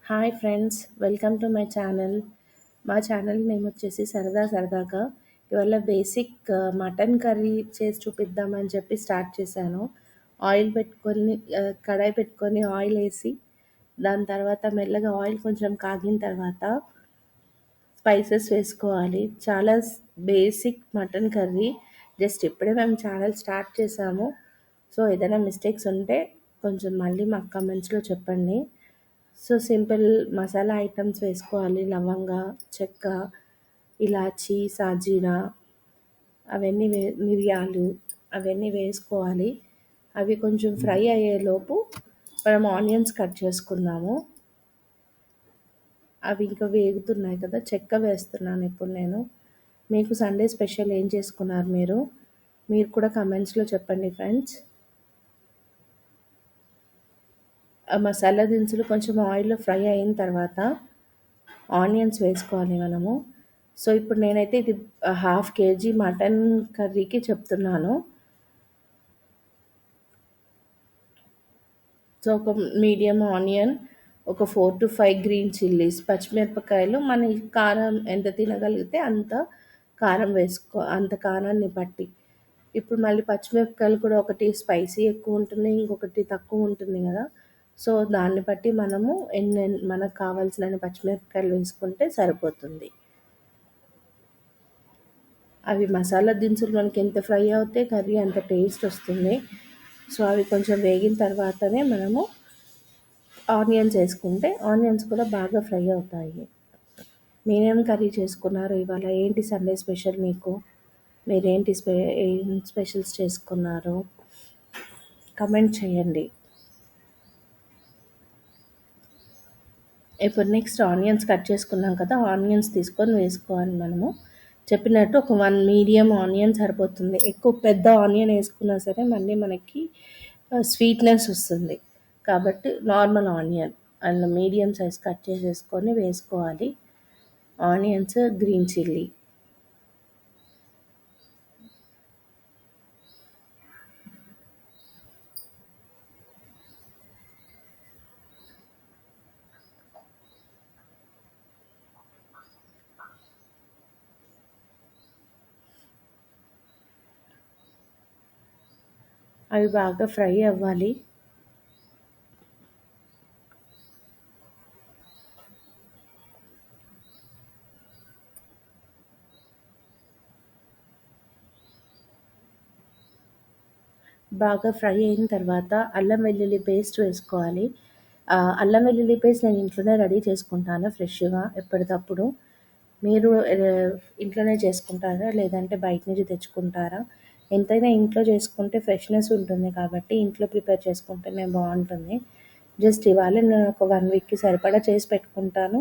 Hi friends, welcome to my channel. మా channel name వచ్చేసి సరదా సరదాగా. ఇవాళ బేసిక్ మటన్ కర్రీ చేసి చూపిద్దామని చెప్పి స్టార్ట్ చేశాను. ఆయిల్ పెట్టుకొని కడాయి పెట్టుకొని ఆయిల్ వేసి దాని తర్వాత మెల్లగా ఆయిల్ కొంచెం కాగిన తర్వాత స్పైసెస్ వేసుకోవాలి. చాలా బేసిక్ మటన్ కర్రీ. జస్ట్ ఇప్పుడే మేము ఛానల్ స్టార్ట్ చేసాము. సో ఏదైనా మిస్టేక్స్ ఉంటే కొంచెం మళ్ళీ మాకు కమెంట్స్లో చెప్పండి. సో సింపుల్ మసాలా ఐటమ్స్ వేసుకోవాలి. లవంగ, చెక్క, ఇలాచి, సాజీరా, అవన్నీ మిరియాలు అవన్నీ వేసుకోవాలి. అవి కొంచెం ఫ్రై అయ్యేలోపు మనం ఆనియన్స్ కట్ చేసుకుందాము. అవి ఇంకా వేగుతున్నాయి కదా, చెక్క వేస్తున్నాను ఇప్పుడు నేను. మీకు సండే స్పెషల్ ఏం చేసుకున్నారు మీరు? మీరు కూడా కమెంట్స్లో చెప్పండి ఫ్రెండ్స్. ఆ మసాలా దినుసులు కొంచెం ఆయిల్లో ఫ్రై అయిన తర్వాత ఆనియన్స్ వేసుకోవాలి మనము. సో ఇప్పుడు నేనైతే ఇది హాఫ్ కేజీ మటన్ కర్రీకి చెప్తున్నాను. సో ఒక మీడియం ఆనియన్, ఒక 4 to 5 గ్రీన్ చిల్లీస్, పచ్చిమిరపకాయలు, మన కారం ఎంత తినగలిగితే అంత కారం వేసుకో, అంత కారాన్ని బట్టి. ఇప్పుడు మళ్ళీ పచ్చిమిరపకాయలు కూడా ఒకటి స్పైసీ ఎక్కువ ఉంటుంది, ఇంకొకటి తక్కువ ఉంటుంది కదా. సో దాన్ని బట్టి మనము మనకు కావాల్సిన పచ్చిమిరపకాయలు వేసుకుంటే సరిపోతుంది. అవి మసాలా దినుసులు మనకి ఎంత ఫ్రై అవుతే కర్రీ అంత టేస్ట్ వస్తుంది. సో అవి కొంచెం వేగిన తర్వాతనే మనము ఆనియన్స్ వేసుకుంటే ఆనియన్స్ కూడా బాగా ఫ్రై అవుతాయి. మీరేం కర్రీ చేసుకున్నారు ఇవాళ? ఏంటి సండే స్పెషల్ మీకు? మీరేంటి ఏం స్పెషల్స్ చేసుకున్నారు? కమెంట్ చేయండి. ఇప్పుడు నెక్స్ట్ ఆనియన్స్ కట్ చేసుకున్నాం కదా, ఆనియన్స్ తీసుకొని వేసుకోవాలి మనము. చెప్పినట్టు ఒక 1 మీడియం ఆనియన్ సరిపోతుంది. ఎక్కువ పెద్ద ఆనియన్ వేసుకున్నా సరే మళ్ళీ మనకి స్వీట్నెస్ వస్తుంది. కాబట్టి normal onion and medium size cut చేసేసుకొని వేసుకోవాలి. Onions, green chilli. అవి బాగా ఫ్రై అవ్వాలి. బాగా ఫ్రై అయిన తర్వాత అల్లం వెల్లుల్లి పేస్ట్ వేసుకోవాలి. అల్లం వెల్లుల్లి పేస్ట్ నేను ఇంట్లోనే రెడీ చేసుకుంటాను ఫ్రెష్గా ఎప్పటికప్పుడు. మీరు ఇంట్లోనే చేసుకుంటారా లేదంటే బయట నుంచి తెచ్చుకుంటారా? ఎంతైనా ఇంట్లో చేసుకుంటే ఫ్రెష్నెస్ ఉంటుంది కాబట్టి ఇంట్లో ప్రిపేర్ చేసుకుంటేనే బాగుంటుంది. జస్ట్ ఇవాళ నేను ఒక 1 వీక్కి సరిపడా చేసి పెట్టుకుంటాను,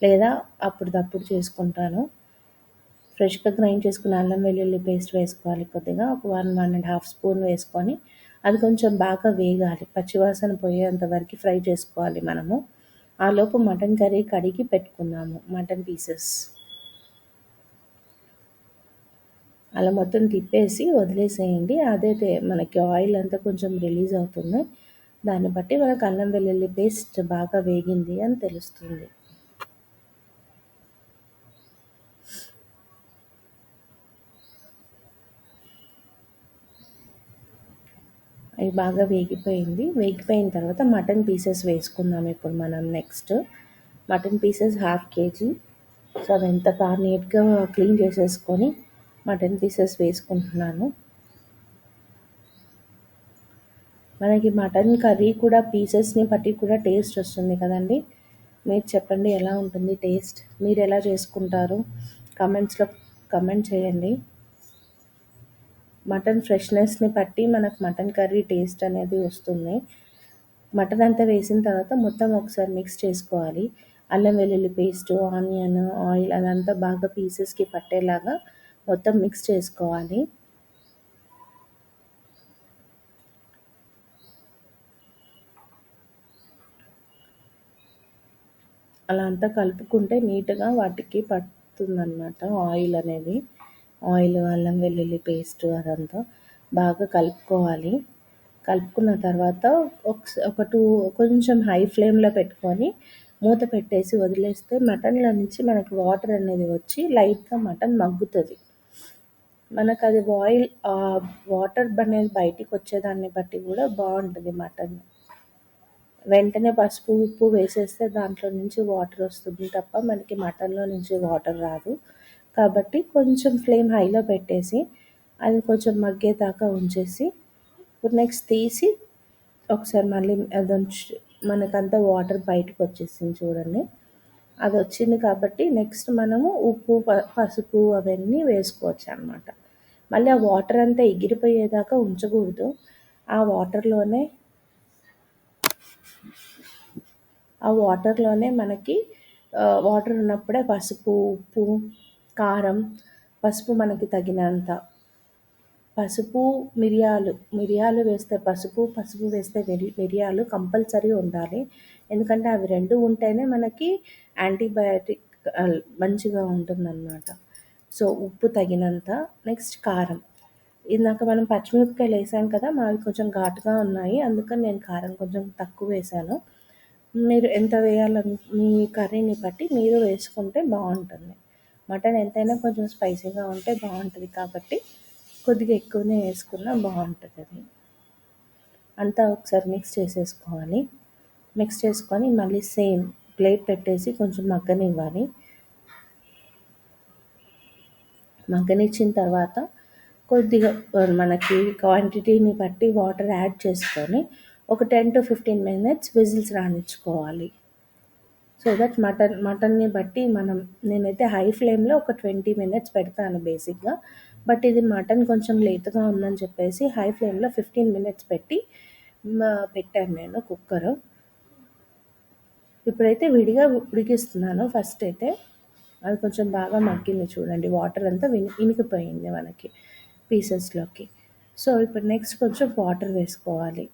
లేదా అప్పటిదప్పుడు చేసుకుంటాను. ఫ్రెష్గా గ్రైండ్ చేసుకున్న అల్లం వెల్లుల్లి పేస్ట్ వేసుకోవాలి. కొద్దిగా ఒక 1-1.5 స్పూన్ వేసుకొని అది కొంచెం బాగా వేగాలి. పచ్చివాసన పోయేంత వరకు ఫ్రై చేసుకోవాలి మనము. ఆలోపు మటన్ కర్రీ కడిగి పెట్టుకుందాము. మటన్ పీసెస్ అలా మొత్తం తిప్పేసి వదిలేసేయండి. అదైతే మనకి ఆయిల్ అంతా కొంచెం రిలీజ్ అవుతుంది. దాన్ని బట్టి మనకు అల్లం వెల్లుల్లి పేస్ట్ బాగా వేగింది అని తెలుస్తుంది. అవి బాగా వేగిపోయిన తర్వాత మటన్ పీసెస్ వేసుకుందాం. ఇప్పుడు మనం next mutton pieces half KG. So అవి ఎంత నీట్గా క్లీన్ చేసేసుకొని మటన్ పీసెస్ వేసుకుంటున్నాను. మనకి మటన్ కర్రీ కూడా పీసెస్ని బట్టి కూడా టేస్ట్ వస్తుంది కదండి. మీరు చెప్పండి ఎలా ఉంటుంది టేస్ట్? మీరు ఎలా చేసుకుంటారు? కమెంట్స్లో కమెంట్ చేయండి. మటన్ ఫ్రెష్నెస్ని బట్టి మనకు మటన్ కర్రీ టేస్ట్ అనేది వస్తుంది. మటన్ అంతా వేసిన తర్వాత మొత్తం ఒకసారి మిక్స్ చేసుకోవాలి. అల్లం వెల్లుల్లి పేస్ట్, ఆనియన్, ఆయిల్ అదంతా బాగా పీసెస్కి పట్టేలాగా మొత్తం మిక్స్ చేసుకోవాలి. అలా అంతా కలుపుకుంటే నీట్గా వాటికి పడుతుందన్నమాట ఆయిల్ అనేది. ఆయిల్, అల్లం వెల్లుల్లి పేస్ట్ అదంతా బాగా కలుపుకోవాలి. కలుపుకున్న తర్వాత ఒక కొంచెం హై ఫ్లేమ్లో పెట్టుకొని మూత పెట్టేసి వదిలేస్తే మటన్‌లో నుంచి మనకి వాటర్ అనేది వచ్చి లైట్‌గా మటన్ మగ్గుతది. మనకది వాటర్ అనేది బయటికొచ్చేదాన్ని బట్టి గూడా బావుంటది మటన్. వెంటనే పసుపు, ఉప్పు వేసేస్తే దాంట్లో నుంచి వాటర్ వస్తుంది తప్ప మనకి మటన్‌లో నుంచి వాటర్ రాదు. కాబట్టి కొంచెం ఫ్లేమ్ హైలో పెట్టేసి, అది కొంచెం మగ్గేదాకా ఉంచేసి, ఇప్పుడు నెక్స్ట్ తీసి ఒకసారి మళ్ళీ మనకంతా వాటర్ బయటకొచ్చేసింది చూడండి. అదొచ్చింది కాబట్టి నెక్స్ట్ మనము ఉప్పు, పసుపు అవన్నీ వేసుకోవచ్చనమాట. మళ్ళీ ఆ వాటర్ అంతా ఎగిరిపోయేదాకా ఉంచకూడదు. ఆ వాటర్‌లోనే మనకి వాటర్ ఉన్నప్పుడే పసుపు, ఉప్పు, కారం, పసుపు మనకి తగినంత, పసుపు, మిరియాలు వేస్తే పసుపు, పసుపు వేస్తే మిరియాలు కంపల్సరీ ఉండాలి. ఎందుకంటే అవి 2 ఉంటేనే మనకి యాంటీబయాటిక్ మంచిగా ఉంటుందనమాట. సో, ఉప్పు తగినంత, నెక్స్ట్ కారం. ఇందాక మనం పచ్చిమిరపకాయలేసాం కదా! మావి కొంచెం ఘాటుగా ఉన్నాయి. అందుకని నేను కారం కొంచెం తక్కువేశాను. మీరు ఎంత మీ కర్రీని బట్టి మీరు వేసుకుంటే బావుంటుంది. మటన్ ఎంతైనా కొంచెం స్పైసీగా ఉంటే బావుంటది కాబట్టి కొద్దిగా ఎక్కువనే వేసుకున్నా బావుంటదది. అంతా ఒకసారి మిక్స్ చేసేసుకోవాలి. మిక్స్ చేసుకొని మళ్ళీ సేమ్ ప్లేట్ పెట్టేసి కొంచెం మగ్గనివ్వాలి. మగ్గనిచ్చిన తర్వాత కొద్దిగా మనకి క్వాంటిటీని బట్టి వాటర్ యాడ్ చేసుకొని ఒక 10-15 మినిట్స్ విజిల్స్ రానిచ్చుకోవాలి. సో దట్ మటన్‌ని బట్టి నేనైతే హై ఫ్లేమ్‌లో ఒక 20 మినిట్స్ పెడతాను బేసిక్‌గా. బట్ ఇది మటన్ కొంచెం లేతగా ఉందని చెప్పేసి హై ఫ్లేమ్‌లో 15 మినిట్స్ పెట్టి పెట్టాను నేను కుక్కరు. ఇప్పుడైతే విడిగా ఉడికిస్తున్నాను ఫస్ట్ అయితే. అది కొంచెం బాగా మగ్గింది చూడండి. వాటర్ అంతా ఇనికిపోయింది మనకి పీసెస్‌లోకి. సో, ఇప్పుడు నెక్స్ట్ కొంచెం వాటర్ వేసుకోవాలి.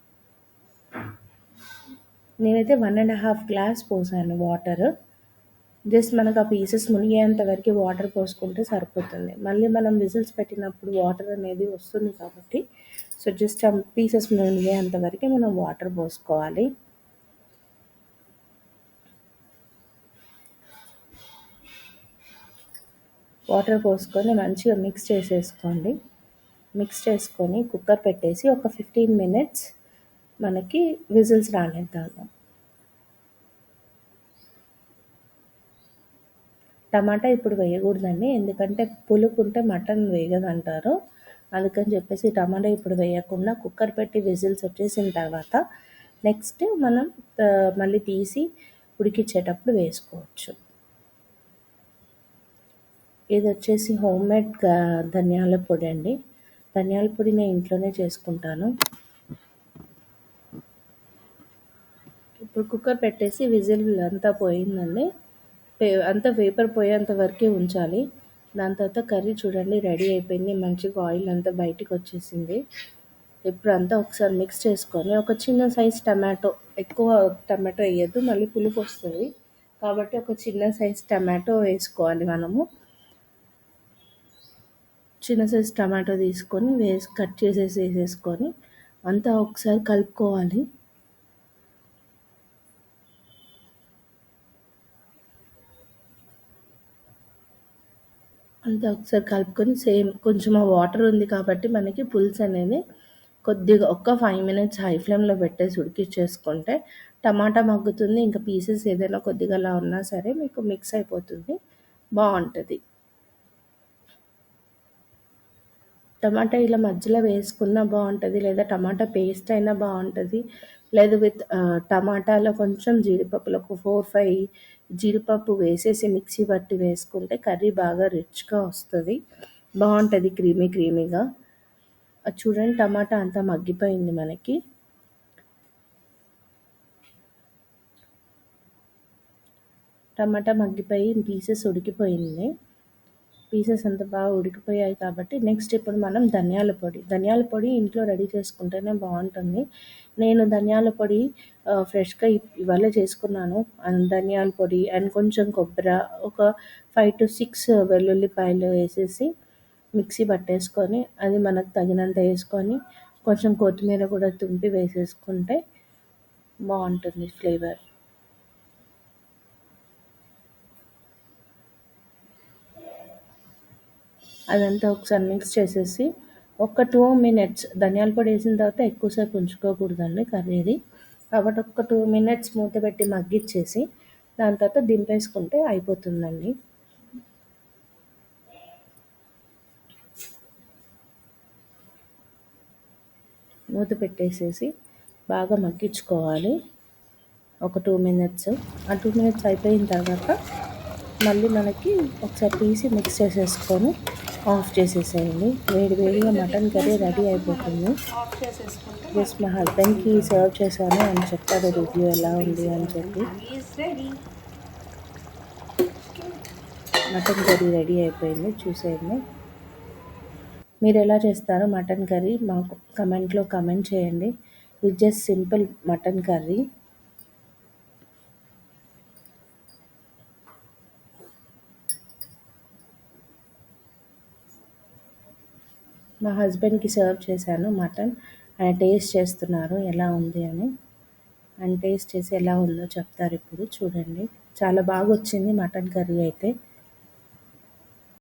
నేనైతే 1½ గ్లాస్ పోసాను వాటరు. జస్ట్ మనకు ఆ పీసెస్ మునిగేంత వరకు వాటర్ పోసుకుంటే సరిపోతుంది. మళ్ళీ మనం విజిల్స్ పెట్టినప్పుడు వాటర్ అనేది వస్తుంది కాబట్టి, సో, జస్ట్ ఆ పీసెస్ మునిగేంత వరకే మనం వాటర్ పోసుకోవాలి. వాటర్ పోసుకొని మంచిగా మిక్స్ చేసేసుకోండి. మిక్స్ చేసుకొని కుక్కర్ పెట్టేసి ఒక 15 మినిట్స్ మనకి విజిల్స్ రానిద్దాము. టమాటా ఇప్పుడు వేయకూడదండి. ఎందుకంటే పులుపు ఉంటే మటన్ వేగదంటారు. అందుకని చెప్పేసి టమాటా ఇప్పుడు వేయకుండా కుక్కర్ పెట్టి విజిల్స్ వచ్చేసిన తర్వాత నెక్స్ట్ మనం మళ్ళీ తీసి ఉడికించేటప్పుడు వేసుకోవచ్చు. ఇది వచ్చేసి హోమ్మేడ్ ధనియాల పొడి అండి. ధనియాల పొడి నేను ఇంట్లోనే చేసుకుంటాను. ఇప్పుడు కుక్కర్ పెట్టేసి విజిల్ అంతా పోయిందండి. అంతా వేపర్ పోయేంత వరకే ఉంచాలి. దాని తర్వాత కర్రీ చూడండి రెడీ అయిపోయింది. మంచిగా ఆయిల్ అంతా బయటికి వచ్చేసింది. ఇప్పుడు అంతా ఒకసారి మిక్స్ చేసుకొని ఒక చిన్న సైజ్ టమాటో, ఎక్కువ టమాటో వేయద్దు మళ్ళీ పులుపు వస్తుంది కాబట్టి ఒక చిన్న సైజ్ టమాటో వేసుకోవాలి మనము. చిన్న సైజ్ టమాటో తీసుకొని కట్ చేసేసి వేసేసుకొని అంతా ఒకసారి కలుపుకోవాలి. అంతా ఒకసారి కలుపుకొని సేమ్ కొంచెం ఆ వాటర్ ఉంది కాబట్టి మనకి పులుసు అనేది కొద్దిగా ఒక్క 5 మినిట్స్ హై ఫ్లేమ్‌లో పెట్టేసి ఉడికిచ్చేసుకుంటే టమాటా మగ్గుతుంది. ఇంకా పీసెస్ ఏదైనా కొద్దిగా అలా ఉన్నా సరే మీకు మిక్స్ అయిపోతుంది. బావుంటది. టమాటా ఇలా మధ్యలో వేసుకున్నా బావుంటది. లేదా టమాటా పేస్ట్ అయినా బావుంటది. లేదు టమాటాలో కొంచెం జీడిపప్పులో ఒక 4, 5 జీడిపప్పు వేసేసి మిక్సీ పట్టి వేసుకుంటే కర్రీ బాగా రిచ్‌గా వస్తది. బావుంటది క్రీమీగా. అది చూడండి టమాటా అంతా మగ్గిపోయింది మనకి. టమాటా మగ్గిపోయి పీసెస్ ఉడికిపోయింది. పీసెస్ అంతా బాగా ఉడికిపోయాయి కాబట్టి నెక్స్ట్ ఇప్పుడు మనం ధనియాల పొడి ఇంట్లో రెడీ చేసుకుంటేనే బావుంటుంది. నేను ధనియాల పొడి ఫ్రెష్‌గా ఇవాళే చేసుకున్నాను. ధనియాల పొడి అండ్ కొంచెం ఒక 5-6 వెల్లుల్లిపాయలు వేసేసి మిక్సీ పట్టేసుకొని అది మనకు తగినంత వేసుకొని కొంచెం కొత్తిమీర కూడా తుంపి వేసేసుకుంటే బావుంటుంది ఫ్లేవర్. అదంతా ఒకసారి మిక్స్ చేసేసి ఒక 2 మినిట్స్ ధనియాల పొడి వేసిన తర్వాత ఎక్కువసేపు ఉంచుకోకూడదండి కర్రీది. కాబట్టి ఒక 2 మినిట్స్ మూత పెట్టి మగ్గిచ్చేసి దాని తర్వాత దింపేసుకుంటే అయిపోతుందండి. మూత పెట్టేసేసి బాగా మగ్గించుకోవాలి ఒక 2 మినిట్స్. ఆ 2 మినిట్స్ అయిపోయిన తర్వాత మళ్ళీ మనకి ఒకసారి తీసి మిక్స్ చేసేసుకొని ఆఫ్ చేసేసేయండి. వేడి వేడిగా మటన్ కర్రీ రెడీ అయిపోతుంది. ఆఫ్ చేసేసుకుంటే జస్ట్ మనకి మా హస్బెండ్కి సర్వ్ చేశాను, ఆయన చెప్పాడు సో రివ్యూ ఎలా సూపర్ ఉంది ఈజీగా అని మటన్ చెప్పి. Curry is ready. Mutton curry ready అయిపోయింది, చూసేయండి. మీరు ఎలా చేస్తారో మటన్ కర్రీ మాకు కమెంట్లో కమెంట్ చేయండి. ఇది జస్ట్ సింపుల్ మటన్ కర్రీ. మా హస్బెండ్కి సర్వ్ చేశాను మటన్. ఆయన టేస్ట్ చేస్తున్నారు ఎలా ఉంది అని. ఆయన టేస్ట్ చేసి ఎలా ఉందో చెప్తారు ఇప్పుడు. చూడండి, చాలా బాగా వచ్చింది మటన్ కర్రీ అయితే.